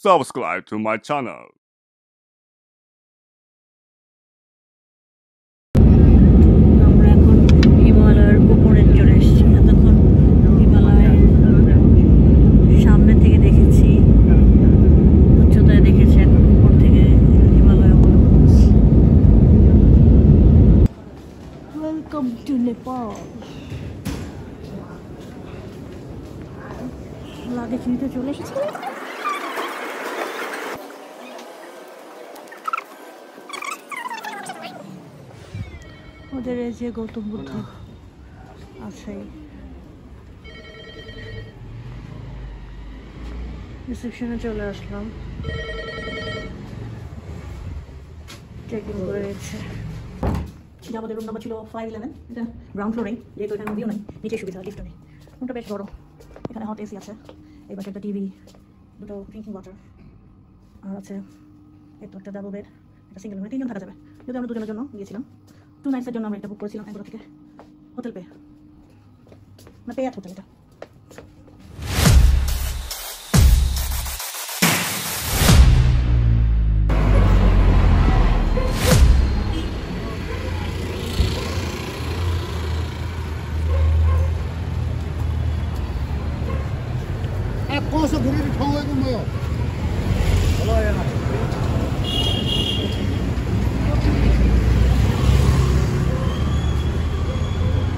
subscribe to my channel. আমরা এখন হিমালয়ের উপরে চলে এসেছি। এতক্ষণ হিমালয়ের সামনে থেকে দেখেছি, উচ্চতায় দেখেছি, এখন উপর থেকে হিমালয় অবলোকন করছি। Welcome to Nepal. লাগেজ নিতে চলে এসেছি। ওদের এই যে গৌতম বুদ্ধ আছে, রিসেপশনে চলে আসলাম, চেক ইন করে নিচ্ছে। আমাদের রুম নাম্বার ছিল 511, এটা গ্রাউন্ড ফ্লোরে, যেহেতু এখানে নদীও নেই, নিচে সুবিধা, লিফটও নেই। রুমটা বেশ বড়, এখানে হট এসি আছে, এই পাশে একটা টিভি, দুটো ড্রিঙ্কিং ওয়াটার, আর আছে এই তো একটা ডাবল বেড, একটা সিঙ্গেল, মানে 3 জন থাকা যাবে। যদি আমরা 2 জনের জন্য গিয়েছিলাম, 2 নাইটসের জন্য আমরা এটা বুক করেছিলাম এগুলো থেকে, হোটেল পে না পে অ্যাট হোটেল। এটা 꺼서 그래도 경우에는 뭐요?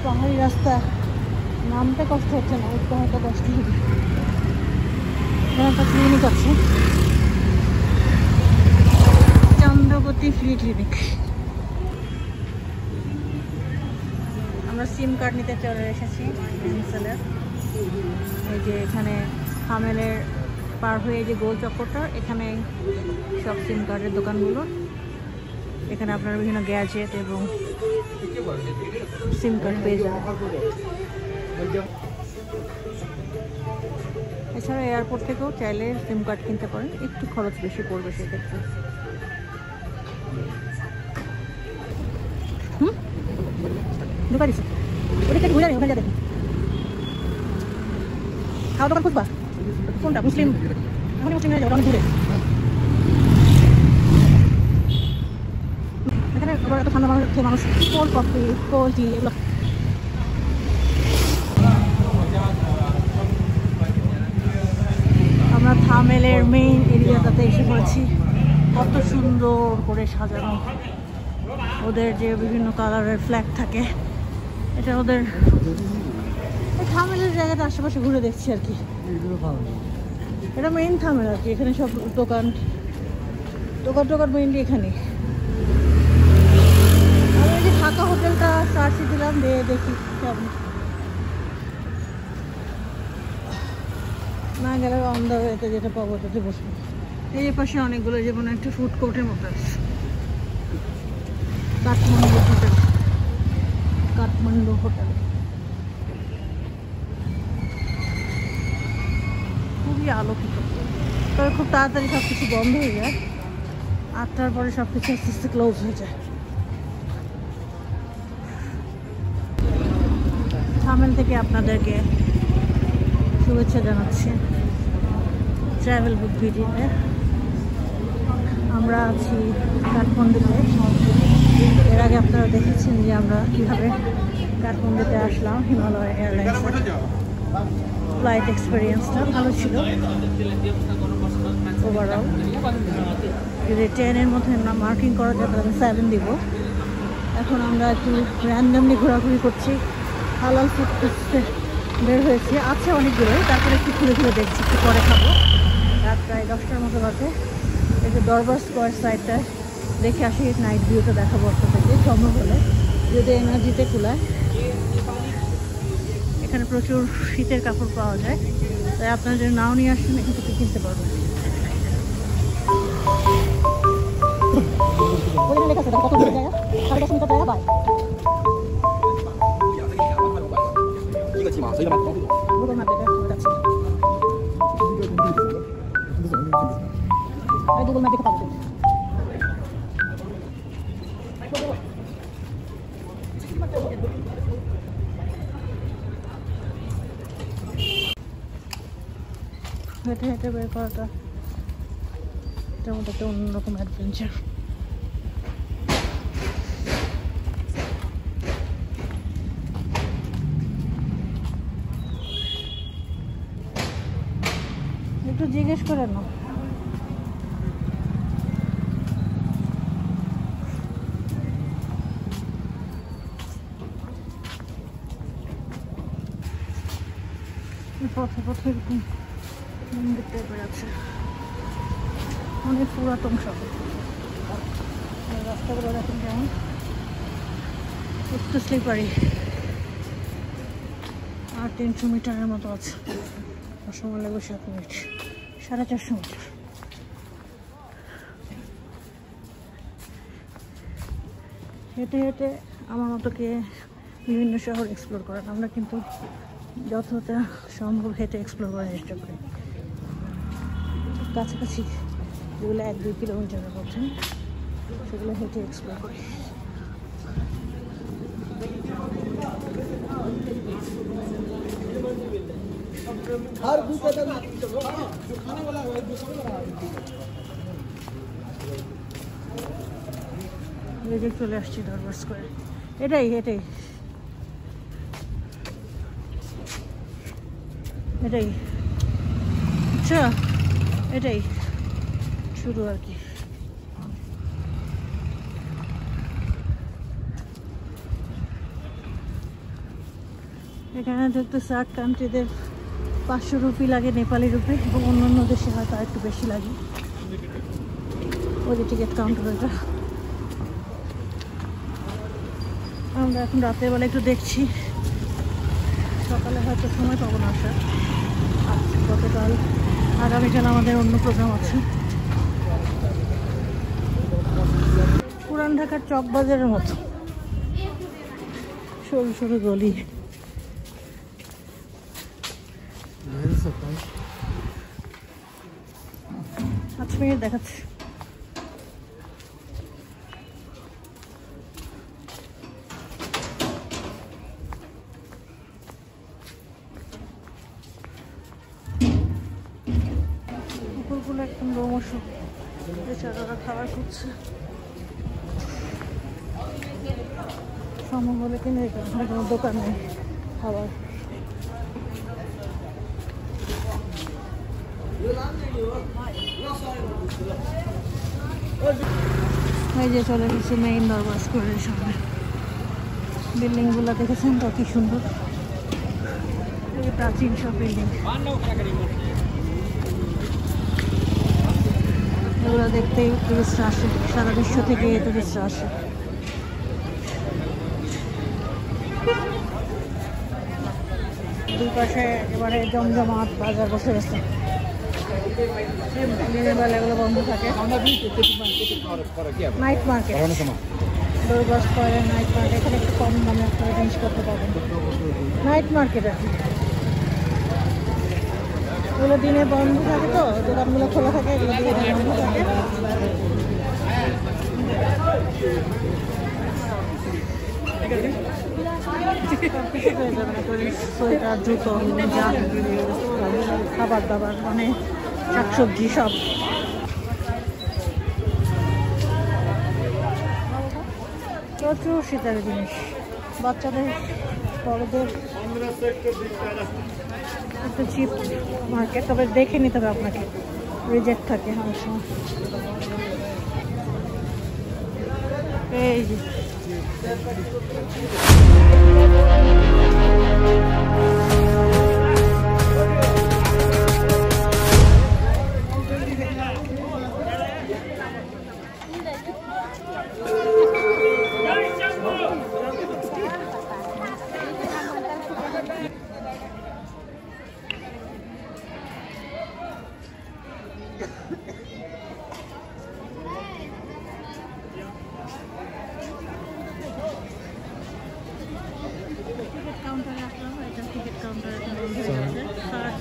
পাহাড়ি রাস্তা নামতে কষ্ট হচ্ছে না, উঠতে হয়তো কষ্ট হবে। এখানে একটা ক্লিনিক আছে, চন্দ্রপতি ফ্রি ক্লিনিক। আমরা সিম কার্ড নিতে চলে এসেছি এনসেলের। এই যে এখানে হামেলের পার হয়ে যে গোল চক্করটা, এখানে সব সিম কার্ডের দোকানগুলো। এখানে আপনার বিভিন্ন গ্যাজেট এবং সিম কার্ড পেয়ে যাবেন। এছাড়া এয়ারপোর্ট থেকেও চাইলে সিম কার্ড কিনতে পারেন, একটু খরচ বেশি পড়বে সেক্ষেত্রে। ঢুকা দিচ্ছে, ওটা একটু ঘুরে ওখানে দেখুন। খাওয়া দোকান খুঁজবা কোনটা? মুসলিম, এখন মুসলিম হয়ে যাবে, অনেক দূরে। এখানে এত ঠান্ডা মানুষ কোল্ড কফি, কোল্ড টি এগুলো। আমরা থামেলের মেইন এরিয়াটাতে এসে পড়েছি। কত সুন্দর করে সাজানো, ওদের যে বিভিন্ন কালারের ফ্ল্যাগ থাকে, এটা ওদের থামেলের জায়গাটা আশেপাশে ঘুরে দেখছি আর কি। এটা মেইন থামেল আর কি, এখানে সব দোকান মেইনলি এখানে। আমি এই যে ঢাকা হোটেলটা সার্চে দিলাম, দেখি কেমন, না গেলে অন দ্য ওয়েতে যেটা পাবো ওটাতে বসবো। এই পাশে অনেকগুলো, যেমন একটা ফুড কোর্টের মতো আছে, কাঠমান্ডু হোটেল। খুবই আলোকিত, তবে খুব তাড়াতাড়ি সব কিছু বন্ধ হয়ে যায়, 8টার পরে সব কিছু আস্তে আস্তে ক্লোজ হয়ে যায়। থামেল থেকে আপনাদেরকে শুভেচ্ছা জানাচ্ছি ট্রাভেল বুক ভিডিওতে। আমরা আছি কাঠমান্ডুতে। এর আগে আপনারা দেখেছেন যে আমরা কীভাবে কাঠমান্ডুতে আসলাম হিমালয় এয়ারলাইন্সের। ফ্লাইট এক্সপিরিয়েন্সটা ভালো ছিল ওভারঅল। যদি 10-এর মধ্যে আমরা মার্কিং করা যায় তাহলে 7 দিব। এখন আমরা একটু র্যান্ডামলি ঘোরাঘুরি করছি, হালাল ফুড খুঁজতে বের হয়েছি, আছে অনেকগুলো, তারপরে একটু ঘুরে ঘুরে দেখছি, একটু পরে খাবো। রাত প্রায় 10টার মতো বাজে। এই যে দরবার স্কোয়ার সাইডটা দেখে আসি, নাইট ভিউটা দেখাবো একটা থেকে সম্ভব হলে, যদি এনার্জিতে কুলায়। এখানে প্রচুর শীতের কাপড় পাওয়া যায়, তাই আপনারা যদি নাও নিয়ে আসেন এখান থেকে কিনতে পারবেন। গুগল ম্যাপ দেখে পাবো। হেঁটে হেঁটে বের করাটা এটার মধ্যে একটা অন্যরকম অ্যাডভেঞ্চার। একটু জিজ্ঞেস করে না। পথে পথে এরকম মন্দির টাইপের আছে, অনেক পুরাতন সব। রাস্তাগুলো দেখেন কেমন, একটু স্লিপারি। আর 300 মিটারের মতো আছে, সময় লাগবে 7 মিনিট, 450 মিটার। হেঁটে হেঁটে আমার মতো কে বিভিন্ন শহর এক্সপ্লোর করেন, আমরা কিন্তু যতটা সম্ভব হেঁটে এক্সপ্লোর করার চেষ্টা করি। কাছাকাছি যেগুলো 1-2 কিলোমিটারের মধ্যে, সেগুলো হেঁটে এক্সপ্লোর করি। চলে আসছি দরবার স্কোয়ারে। এটাই এটাই এটাই আচ্ছা, এটাই শুরু আর কি। এখানে দেখতে 60 কান্ট্রিদের 500 রুপি লাগে, নেপালি রুপি, এবং অন্যান্য দেশে হয়তো একটু বেশি লাগে। ওই যে টিকিট কাউন্টার, ওইটা। আমরা এখন রাতের বেলা একটু দেখছি, সকালে হয়তো সময় পাবো না আসার। গতকাল আগামীকাল আমাদের অন্য প্রোগ্রাম আছে। পুরান ঢাকার চক বাজারের মতো সরু সরু গলি। 5 মিনিট দেখাচ্ছে। কুকুরগুলো একদম রোমশ, বেচারারা খাবার খুঁজছে। সম্ভব হলে কিনে এখানে কোনো দোকান নেই খাবার। এই যে চলে গেছে মেইন দরবার স্কোয়ারের সামনে। বিল্ডিংগুলো দেখেছেন তো কি সুন্দর, প্রাচীন সব বিল্ডিং। এগুলো দেখতেই টুরিস্টরা আসে, সারা বিশ্ব থেকে টুরিস্টরা আসে। দুই পাশে একেবারে জমজমাট বাজার বসে গেছে। দিনের বেলা এগুলো বন্ধ থাকে। নাইট মার্কেট, দরবার স্কয়ারের নাইট মার্কেট। এখানে একটু কম দামে আপনারা জিনিসপত্র পাবেন। নাইট মার্কেট আর কি, এগুলো দিনে বন্ধ থাকে, তো দোকানগুলো খোলা থাকে, এগুলো দিনে বন্ধ থাকে। সোয়েটার, জুতো, খাবার দাবার, মানে শাকসবজি সব। প্রচুর শীতের জিনিস, বাচ্চাদের, বড়দের। একটা চিপ মার্কেট, তবে দেখে নিতে হবে আপনাকে, রিজেক্ট থাকে অনেক সময়। এই যে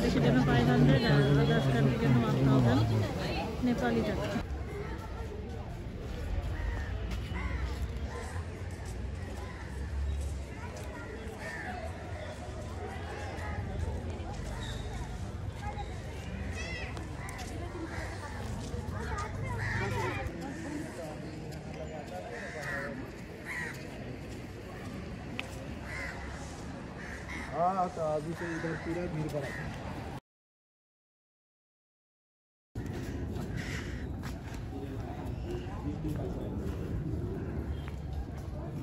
দেশের জন্য 500 আর আদার্স কান্ট্রির জন্য 1000 নেপালি টাকা। हाँ तो अभी से इधर पूरा भीड़ भरा है।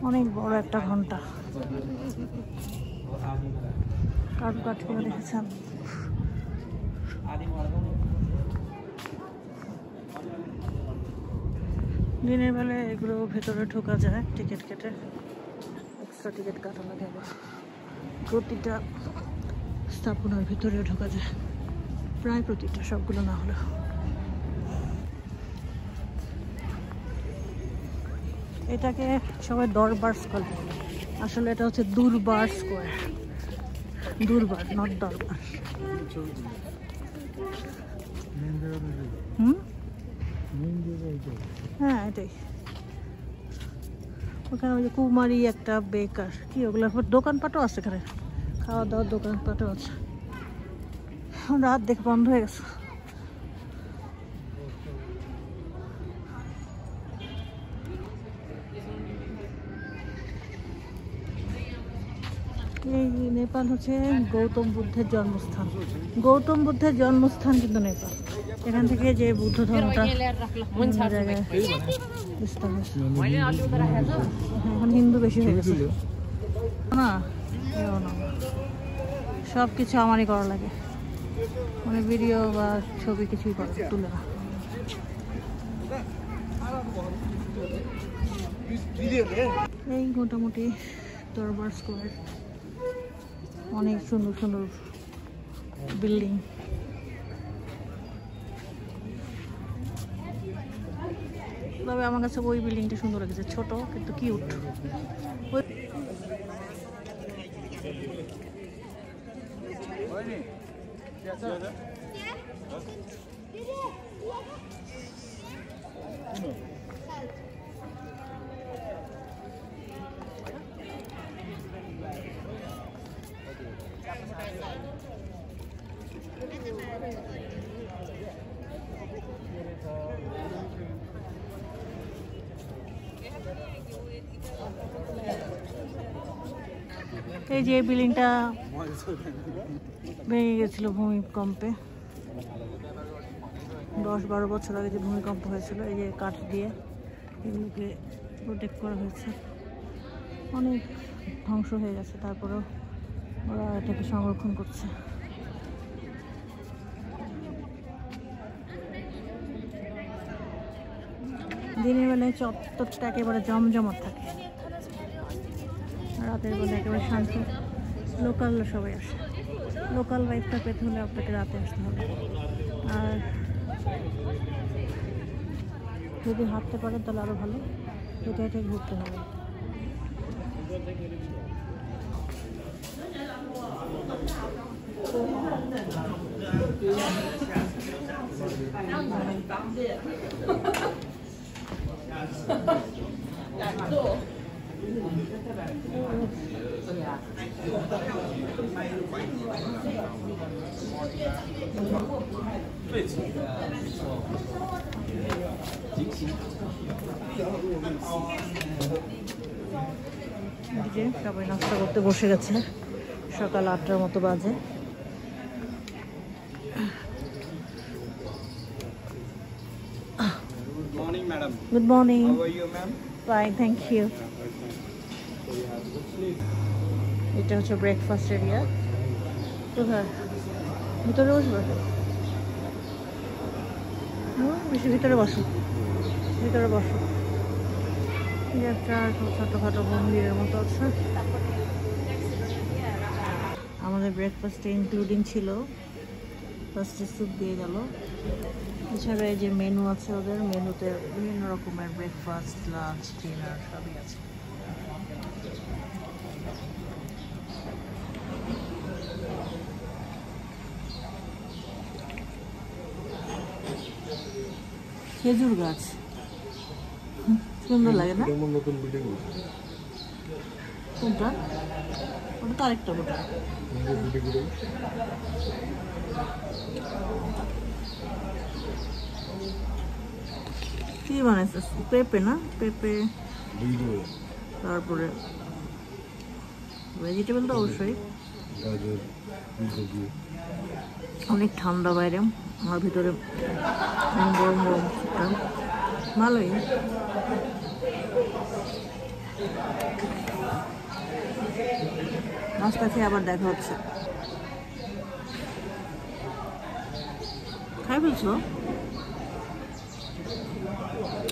অনেক বড় একটা ঘন্টা, কারুকাজ করে দেখেছেন। দিনের বেলায় এগুলো ভেতরে ঢোকা যায় টিকিট কেটে, এক্সট্রা টিকিট কাটানো যাবে। প্রতিটা স্থাপনার ভিতরে ঢোকা যায়, প্রায় প্রতিটা, সবগুলো না হলেও। এটাকে সবাই দরবার স্কোয়ার, আসলে এটা হচ্ছে দুর্বার স্কোয়ার। দুর্বার, নট দরবার। হ্যাঁ এটাই। ওখানে ওই যে কুমারী একটা বেকার, কি ওগুলোর দোকানপাটও আছে, এখানে খাওয়া দাওয়ার দোকানপাটও আছে। রাত দেখে বন্ধ হয়ে গেছে। এই নেপাল হচ্ছে গৌতম বুদ্ধের জন্মস্থান। গৌতম বুদ্ধের জন্মস্থান কিন্তু নেপাল। এখান থেকে যে বুদ্ধ ধর্মটা জায়গায় বিস্তার হয়েছে। এখন হিন্দু বেশি হয়ে গেছে না, সব কিছু আমারই করা লাগে, মানে ভিডিও বা ছবি কিছুই তুলে না। এই মোটামুটি দরবার স্কোয়ার, অনেক সুন্দর সুন্দর বিল্ডিং। তবে আমার কাছে ওই বিল্ডিংটা সুন্দর লেগেছে, ছোট কিন্তু কিউট। এই যে বিল্ডিংটা ভেঙে গেছিল ভূমিকম্পে, 10-12 বছর আগে যে ভূমিকম্প হয়েছিল। এই যে কাঠ দিয়ে এগুলোকে প্রোটেক্ট করা হয়েছে, অনেক ধ্বংস হয়ে গেছে, তারপরেও ওরা এটাকে সংরক্ষণ করছে। দিনের বেলায় চত্বরটা একেবারে জমজমাট থাকে, রাতের বেলা একেবারে শান্তি। লোকাল সবাই আসে। লোকাল লাইফটা পেতে হলে আপনাকে রাতে আসতে হবে, আর যদি হাঁটতে পারেন তাহলে আরও ভালো। হেঁটে হেঁটে ঘুরতে হবে। সবাই নাস্তা করতে বসে গেছে, সকাল 8টার মতো বাজে। Good morning. How are you, ma'am? Fine, thank you. এটা হচ্ছে ব্রেকফাস্ট এরিয়া। কোথায়? ভিতরে বসবো? বেশি ভিতরে বসো, ভিতরে বসো। একটা ছোটখাটো মন্দিরের মতো আছে। আমাদের ব্রেকফাস্টে ইনক্লুডিং ছিল, ফার্স্টে স্যুপ দিয়ে গেল, এছাড়া এই যে মেনু আছে ওদের, মেনুতে বিভিন্ন রকমের ব্রেকফাস্ট, লাঞ্চ, ডিনার সবই আছে। খেজুর গাছ, সুন্দর লাগে না? নতুন বিল্ডিং কোনটা? ওটা তো আরেকটা ওটা। কি বানাইছে? পেঁপে না? পেঁপে, তারপরে ভেজিটেবল তো অবশ্যই, গাজর, ফুলকপি। অনেক ঠান্ডা বাইরে, আমার ভিতরে গরম গরম সুপটা ভালোই। নাস্তা খেয়ে আবার দেখা হচ্ছে। খাই বলছো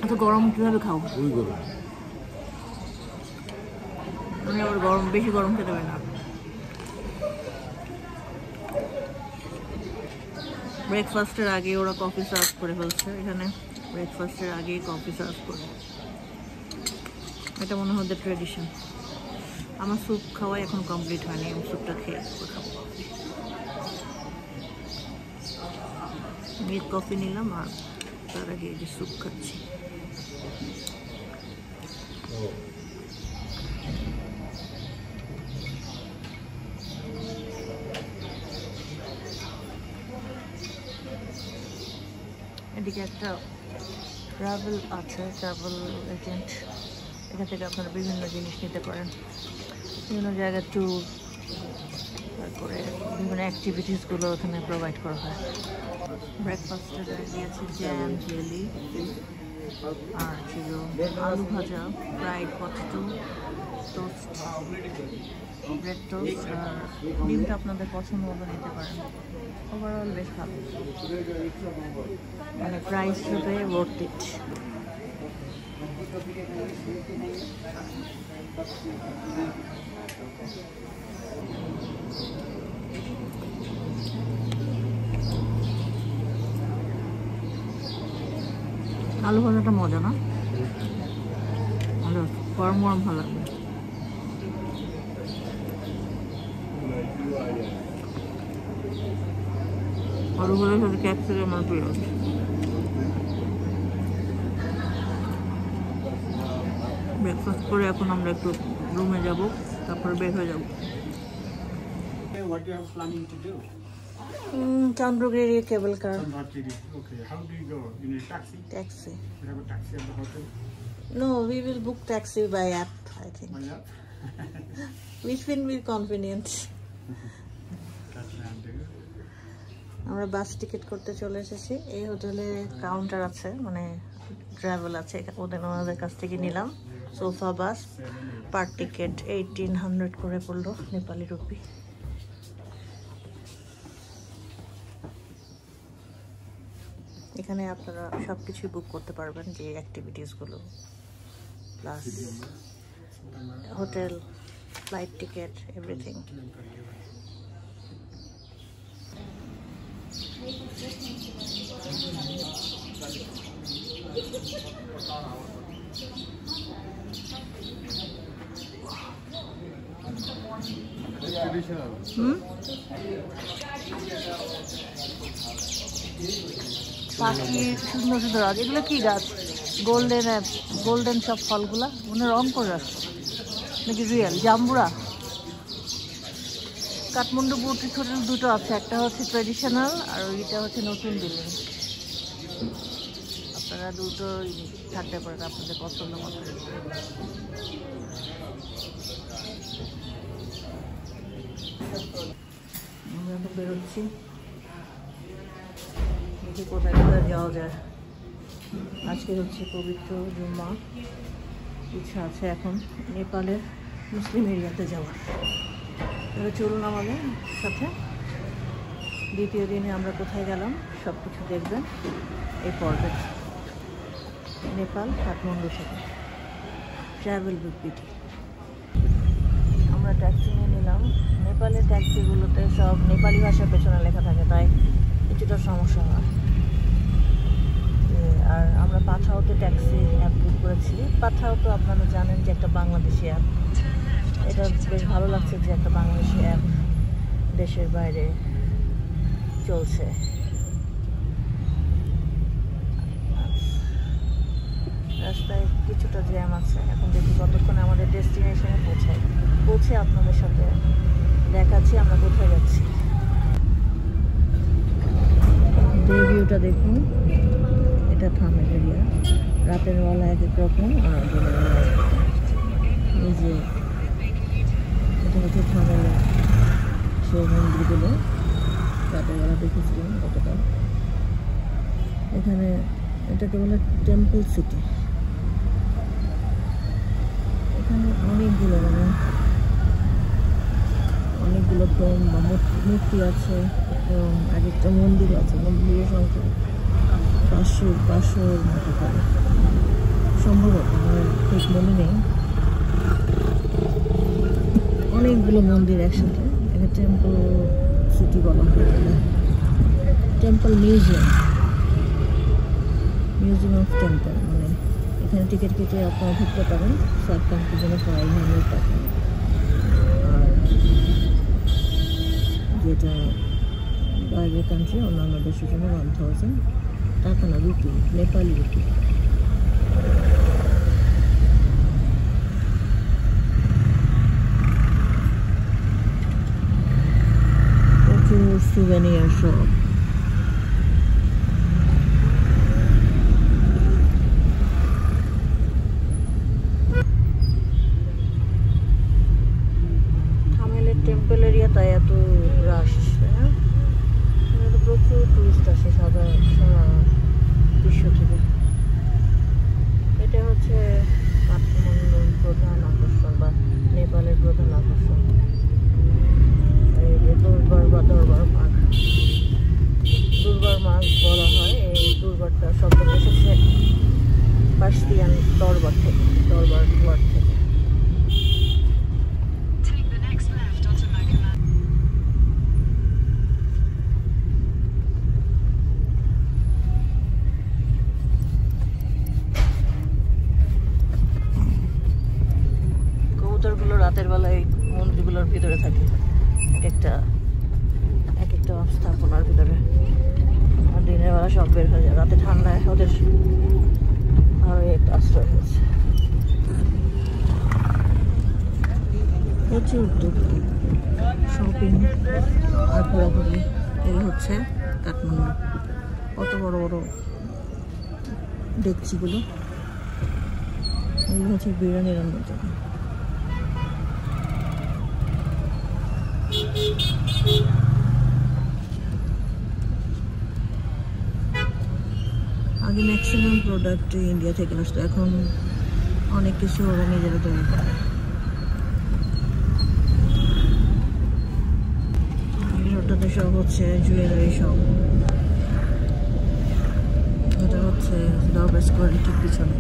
এত গরম কিভাবে খাও? ওই গরম। আমি আবার গরম, বেশি গরম খেতে পারি না। ব্রেকফাস্টের আগে ওরা কফি সার্ভ করে ফেলছে এখানে। ব্রেকফাস্টের আগেই কফি সার্ভ করে, এটা মনে হয় ট্রেডিশন। আমার স্যুপ খাওয়াই এখন কমপ্লিট হয়নি, আমি স্যুপটা খেয়ে খাবো। মিল্ক কফি নিলাম আর তার আগে এই যে স্যুপ খাচ্ছি। এদিকে একটা ট্রাভেল আছে, ট্রাভেল এজেন্ট। এখান থেকে আপনারা বিভিন্ন জিনিস নিতে পারেন, বিভিন্ন জায়গায় ট্যুর, তারপরে বিভিন্ন অ্যাক্টিভিটিসগুলো ওখানে প্রোভাইড করা হয়। ব্রেকফাস্টে দিয়েছে জ্যাম, জেলি, আর ছিল আলু ভাজা, fried potato, toast, bread toast, আর ডিমটা আপনাদের পছন্দ মতো নিতে পারেন। ওভারঅল বেশ ভালো, মানে প্রাইস হিসেবে ওয়ার্থ ইট। আলু ভাজাটা মজা না? গরম গরম ভালো লাগবে। আলু ভাজার সাথে ক্যাপসিকাম আমার প্রিয়। ব্রেকফাস্ট করে এখন আমরা একটু রুমে যাব, তারপরে বের হয়ে যাব। What you are planning to do? Chandrogiri cable car. Chandrogiri. Okay. How do you go? In a taxi? Taxi. You have a taxi at the hotel? No, we will book taxi by app, I think. Oh, yeah. Which will be convenient. আমরা বাস ticket করতে চলে এসেছি। এই হোটেলে counter আছে, মানে travel আছে, ওনাদের কাছ থেকে নিলাম সোফা বাস। পার টিকিট 1800 করে পড়লো নেপালি রুপি। এখানে আপনারা সব কিছুই বুক করতে পারবেন, যে অ্যাক্টিভিটিসগুলো, plus hotel, flight ticket, everything. পাখি সুন্দর সুন্দর গাছ, এগুলো কি গাছ? গোল্ডেন সব ফলগুলা মনে রং করে রাখছে নাকি রিয়েল? জাম্বুরা। কাঠমান্ডু বুটিক হোটেল দুটো আছে, একটা হচ্ছে ট্রেডিশনাল আর ওইটা হচ্ছে নতুন বিল্ডিং। আপনারা দুটো থাকতে পারেন আপনাদের পছন্দ মতো। আমরা এখন বেরোচ্ছি, দেখি কোথায় কোথায় যাওয়া যায়। আজকে হচ্ছে পবিত্র জুম্মা, ইচ্ছা আছে এখন নেপালের মুসলিম এরিয়াতে যাওয়ার। তাহলে চলুন আমাদের সাথে, দ্বিতীয় দিনে আমরা কোথায় গেলাম সব কিছু দেখবেন এই পর্বে। নেপাল কাঠমান্ডু থেকে ট্রাভেল উইথ বিটি। আমরা ট্যাক্সি নিয়ে নিলাম। নেপালের ট্যাক্সিগুলোতে সব নেপালি ভাষার পেছনে লেখা থাকে, তাই কিছুটা সমস্যা হয়। আর আমরা পাঠাওতে ট্যাক্সি অ্যাপ বুক করেছি। পাঠাও তো আপনারা জানেন যে একটা বাংলাদেশি অ্যাপ। এটা বেশ ভালো লাগছে যে একটা বাংলাদেশি অ্যাপ দেশের বাইরে চলছে। রাস্তায় কিছুটা জ্যাম আছে, এখন দেখি কতক্ষণে আমাদের ডেস্টিনেশনে পৌঁছে আপনাদের সাথে দেখাচ্ছি আমরা কোথায় যাচ্ছি। ডে ভিউটা দেখুন, এটা থামেল এরিয়া। রাতের বেলা এক এক রকম আর দিনের বেলা এক এক রকম। এই যে এটা হচ্ছে থামেলের সেই মন্দিরগুলো রাতের বেলা দেখেছিলাম কতটা। এখানে এটাকে বলে টেম্পল সিটি। এখানে অনেকগুলো মূর্তি আছে এবং এক একটা মন্দির আছে। মন্দিরের সংখ্যা 500 মতো করে সম্ভবত, আমার ঠিক মনে নেই। অনেকগুলো মন্দির একসাথে, এটা টেম্পল সিটি বলা হয়। টেম্পল মিউজিয়াম অফ টেম্পল, মানে এখানে টিকিট কেটে আপনারা ঢুকতে পারেন। সার্কামকে জন্য 500 টাকা, আর যেটা বাইরের কান্ট্রি অন্যান্য দেশের জন্য 1000 টাকা, না রুপি, নেপালি রুপি। প্রচুর সুভেনিয়ার শপ। টেম্পল এরিয়া, তাই এত রাশ। এখানে প্রচুর টুরিস্ট আসে সারা বিশ্ব থেকে। এটা হচ্ছে কাঠমান্ডুর প্রধান আকর্ষণ বা নেপালের প্রধান আকর্ষণ। এই যে দুর্বার মাঘ বলা হয়। এই দুর্বারটা শব্দ এসেছে পার্সিয়ান দরবার থেকে। কবুতরগুলো রাতের বেলায় মন্দিরগুলোর ভিতরে থাকে, এক একটা স্থাপনার ভিতরে। আর দিনের বেলা সব বের হয়ে যায়। রাতে ঠান্ডায় ওদের আরো একটা আশ্রয় হয়েছে। প্রচুর দোকান, শপিং আর ঘোরাঘুরি। এই হচ্ছে কাঠমান্ডু। কত বড় বড় ডেকচিগুলো, এগুলো হচ্ছে বিরিয়ানি রান্নার জন্য। আগে ম্যাক্সিমাম প্রোডাক্ট ইন্ডিয়া থেকে আসতো, এখন অনেক কিছু ওরা নিজেরা তৈরি করে। ওটাতে সব হচ্ছে জুয়েলারি শপ। এটা হচ্ছে দরবার স্কোয়ারের ঠিক পিছনে।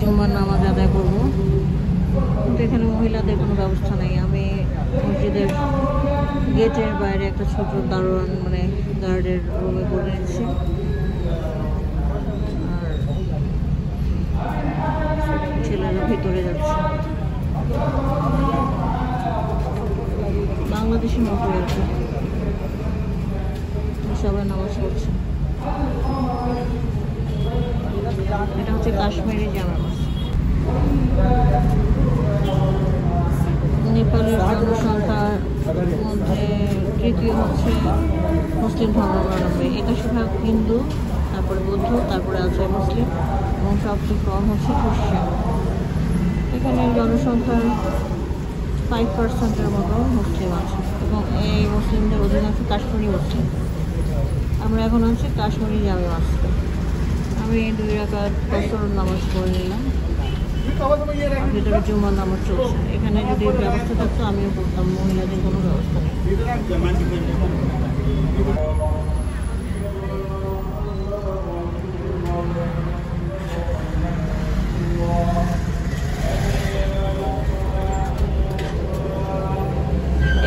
জুম্মার নামাজ আদায় করবো, কিন্তু এখানে মহিলাদের কোনো ব্যবস্থা নেই। আমি মসজিদের গেটের বাইরে একটা ছোট দারোয়ান মানে গার্ডের রুমে করে নিচ্ছি। আর ছেলেরা ভিতরে যাচ্ছে, বাংলাদেশের মতো আর কি, সবাই নামাজ পড়ছে। এটা হচ্ছে কাশ্মীরি জামা মসজিদ। নেপালের জনসংখ্যার মধ্যে তৃতীয় হচ্ছে মুসলিম ধর্মাবলম্বী, 81% হিন্দু, তারপরে বৌদ্ধ, তারপরে আছে মুসলিম এবং সবচেয়ে কম হচ্ছে খ্রিস্টান। এখানে জনসংখ্যার 5%-এর মতো মুসলিম আছে এবং এই মুসলিমদের অধিকাংশ কাশ্মীরি মুসলিম। আমরা এখন আছি কাশ্মীরি জামে মসজিদে। আমি 2 রাকাত ফজর নামাজ পড়ে নিলাম। ভিতরে জুমার নামাজ চলছে। এখানে যদি ব্যবস্থা থাকতো আমিও পড়তাম, মহিলাদের কোনো ব্যবস্থা নেই।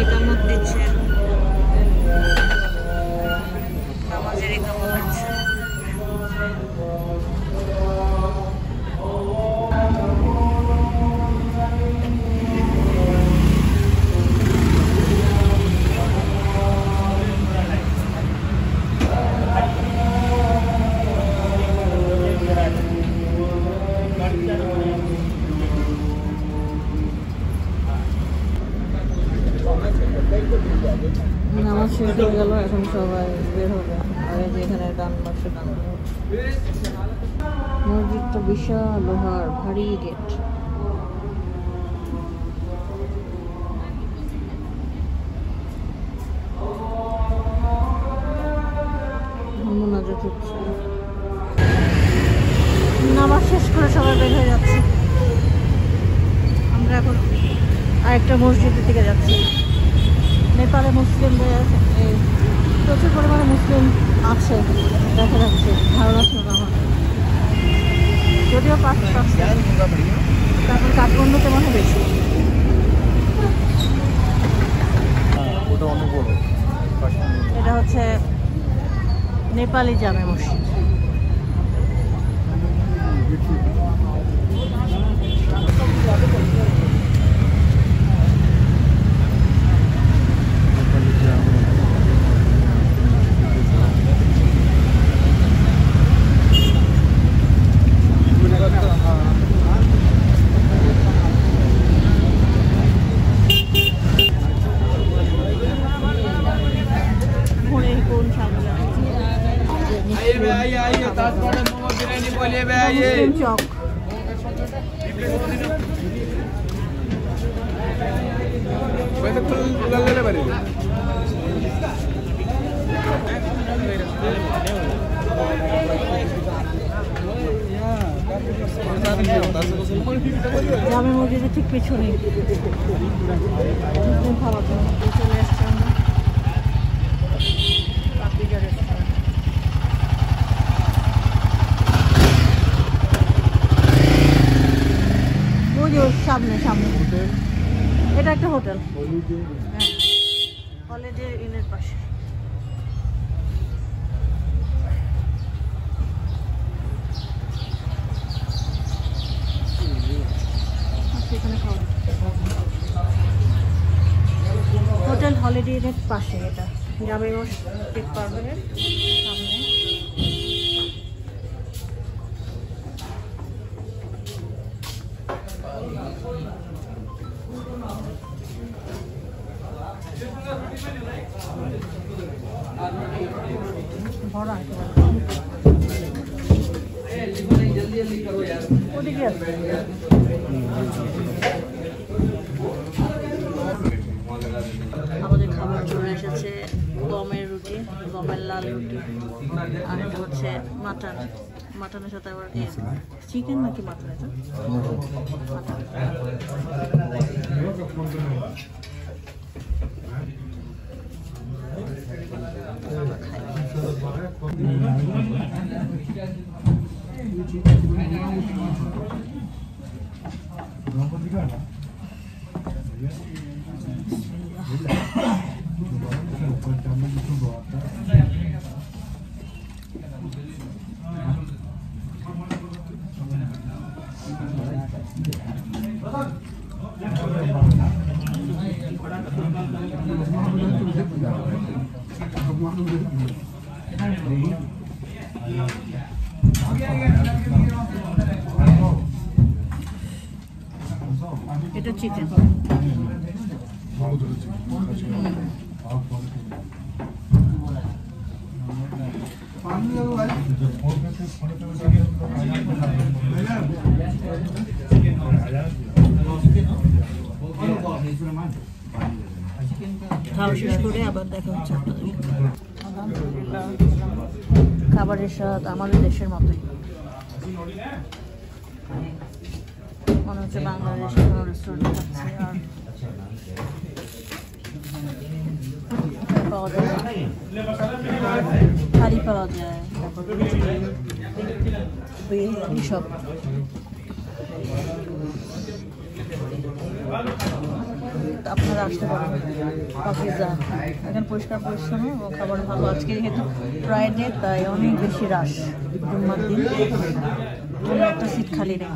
একামত দিচ্ছে, নামাজের একামত দিচ্ছে। নামাজ শেষ হয়ে গেল, এখন সবাই বের হবে। আর এই যে এখানে গান বাজছে, গান মসজিদটা বিশাল, লোহার ভারী গেট। মোনাজাত হচ্ছে। নামাজ শেষ করে সবাই বের হয়ে যাচ্ছে। আমরা এখন আরেকটা মসজিদের দিকে যাচ্ছি। নেপালে মুসলিমদের প্রচুর পরিমাণে মুসলিম আছে দেখা যাচ্ছে, ধারণা ছিল আমার, যদিও 5%, তারপর কাঠমান্ডুতে মনে বেশি। এটা হচ্ছে নেপালি জামে মসজিদ। চক জামে মসজিদের ঠিক পিছনে খাবার চলে এসছে আমরা। সামনে সামনে এটা একটা হোটেল, হলিডে ইনের পাশে। হোটেল হলিডে ইনের পাশে, এটা জামে মসজিদ পার্কের সামনে। আমাদের খাবার চলে এসেছে, গমের রুটি, গমের লাল রুটি, আর এটা হচ্ছে মাটন। মাটনের সাথে আবার চিকেন নাকি মাটন, এটা এটা চিকেন। খাওয়া শেষ করে আবার দেখা হচ্ছে আপনাদের। খাবারের স্বাদ আমাদের দেশের মতোই, মনে হচ্ছে বাংলাদেশের কোনো রেস্টুরেন্টে খাচ্ছি। আর পাওয়া যায় থালি পাওয়া যায়, তারপর বিরিয়ানি সব। আপনারা আসতে পারেন পাকিজা, এখন পরিষ্কার পরিচ্ছন্ন ও খাবার ভালো। আজকে যেহেতু ফ্রাইডে তাই অনেক বেশি রাশ, জুম্মার দিন একটা সিট খালি নেই,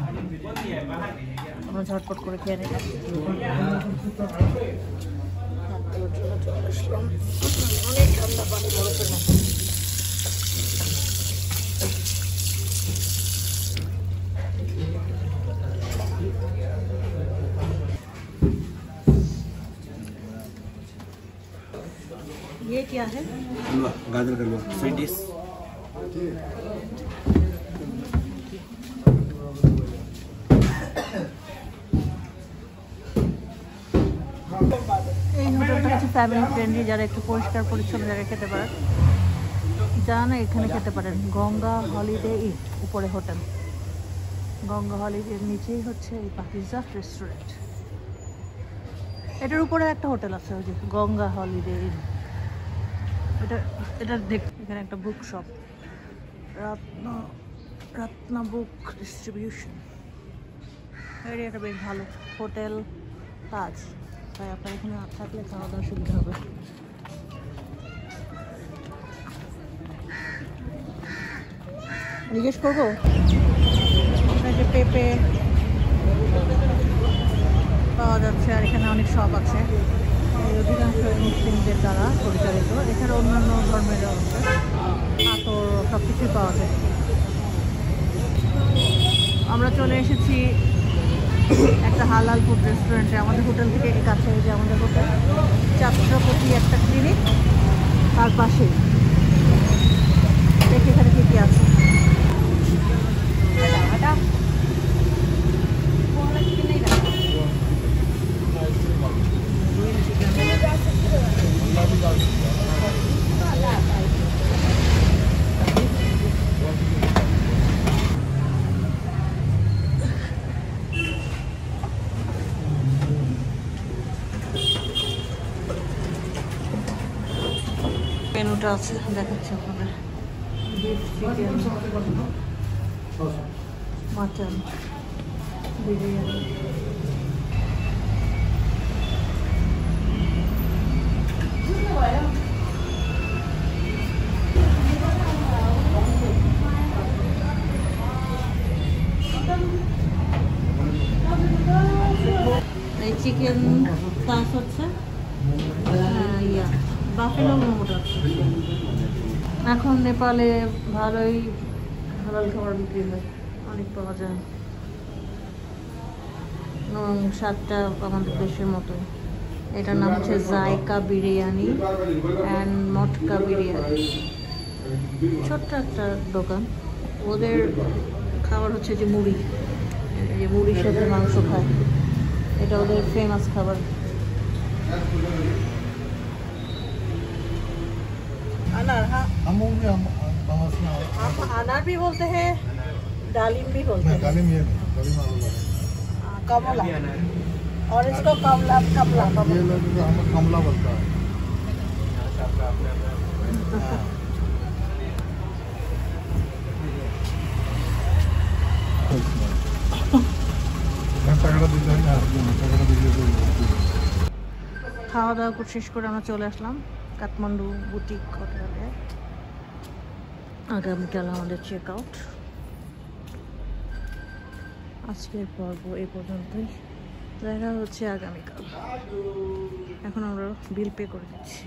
আমরা ঝটপট করে খেয়ে নিই। অনেক ঠান্ডা পানি বরফের মতো। ये क्या है? हलवा, गाजर का हलवा, स्वीट डिश। এই হোটেলটা হচ্ছে ফ্যামিলি ফ্রেন্ডলি, যারা একটু পরিষ্কার পরিচ্ছন্ন জায়গায় খেতে পারেন যারা না এখানে খেতে পারেন। গঙ্গা হলিডে ইন উপরে হোটেল, গঙ্গা হলিডের নিচেই হচ্ছে এই পাকিজা রেস্টুরেন্ট। এটার উপরে একটা হোটেল আছে, ওই যে গঙ্গা হলিডে ইন। এটা দেখ, এখানে একটা বুক শপ, রত্না বুক ডিস্ট্রিবিউশন। এরিয়াটা বেশ ভালো, হোটেল তাজ, তাই আপনার এখানে থাকলে খাওয়া দাওয়ার সুবিধা হবে। জিজ্ঞেস করবো আপনাকে পেঁপে পাওয়া যাচ্ছে, আর এখানে অনেক শপ আছে, অধিকাংশ মুসলিমদের দ্বারা পরিচালিত। এখানে অন্যান্য ধর্মের আছে, আতর সব কিছুই পাওয়া যায়। আমরা চলে এসেছি একটা হালাল ফুড রেস্টুরেন্টে। আমাদের হোটেল থেকে কাছে, যে আমাদের হোটেল ছাত্রপতি একটা ক্লিনিক, তার পাশে। দেখি এখানে কী কী আছে। মেনুটা আছে, দেখাচ্ছি আপনাদের। বিফ, চিকেন, মাটন, বিরিয়ানি, এই চিকেন প্লাস হচ্ছে বাফেলো মোমোটা। এখন নেপালে ভালোই হালাল খাবার বিক্রি হয়, অনেক পাওয়া যায় এবং স্বাদটা আমাদের দেশের মতো। এটার নাম হচ্ছে জায়কা বিরিয়ানি অ্যান্ড মটকা বিরিয়ানি। ছোট্ট একটা দোকান, ওদের খাবার হচ্ছে যে মুড়ি, এই যে মুড়ির সাথে মাংস খায়, এটা ওদের ফেমাস খাবার। अनार, हाँ अनार भी बोलते हैं, डालिम भी बोलते हैं। डालिम ये नहीं, डालिम कमला, और इसको कमला कमला ये लोग हम कमला बोलता है। খাওয়া দাওয়া করে শেষ করে আমরা চলে আসলাম কাঠমান্ডু বুটিক হোটেলে। আগামীকাল আমাদের চেক আউট। আজকের পর্ব এই পর্যন্তই, দেখা হচ্ছে আগামীকাল। এখন আমরা বিল পে করে দিচ্ছি।